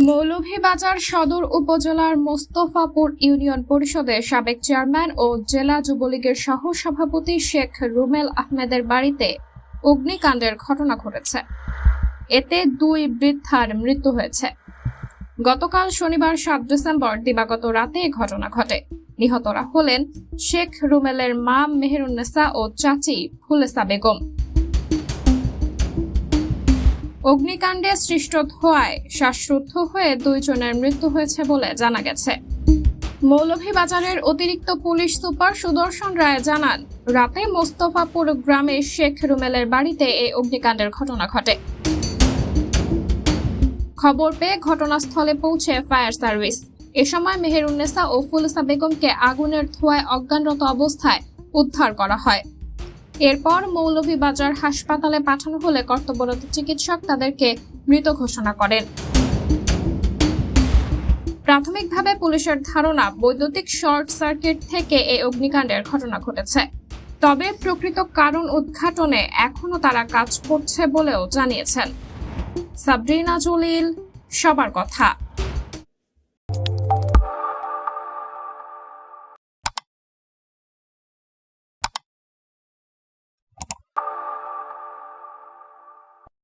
মৌলভীবাজার সদর উপজেলার মোস্তফাপুর ইউনিয়ন পরিষদের সাবেক চেয়ারম্যান ও জেলা যুবলীগের সহ-সভাপতি শেখ রুমেল আহমেদের বাড়িতে অগ্নিকাণ্ডের ঘটনা ঘটেছে। এতে 2 বৃদ্ধার মৃত্যু হয়েছে। গতকাল শনিবার 7 ডিসেম্বর দিবাগত রাতে ঘটনা ঘটে। নিহতরা হলেন শেখ রুমেলের মা মেহেরুন্নেসা ও চাচি ফুলেসা বেগম। অগ্নিকাণ্ডে সৃষ্ট ধোঁয়ায় শ্বাসরুদ্ধ হয়ে 2 জনের মৃত্যু হয়েছে বলে জানা গেছে। মৌলভীবাজারের অতিরিক্ত পুলিশ সুপার সুদর্শন রায় জানান, রাতে মোস্তফাপুর গ্রামে শেখ রুমেলের বাড়িতে এই অগ্নিকাণ্ডের ঘটনা ঘটে। খবর পেয়ে ঘটনাস্থলে পৌঁছে ফায়ার সার্ভিস। এ সময় মেহেরুন্নেসা ও ফুলেসা বেগমকে আগুনের ধোঁয়ায় অজ্ঞানরত অবস্থায় উদ্ধার করা হয়। এরপর মৌলভীবাজার হাসপাতালে পাঠানো হলে কর্তব্যরত চিকিৎসক তাদেরকে মৃত ঘোষণা করেন। প্রাথমিকভাবে পুলিশের ধারণা, বৈদ্যুতিক শর্ট সার্কিট থেকে এই অগ্নিকাণ্ডের ঘটনা ঘটেছে। তবে প্রকৃত কারণ উদ্ঘাটনে এখনো তারা কাজ করছে বলেও জানিয়েছেন। সাবরিনা জলিল, সবার কথা।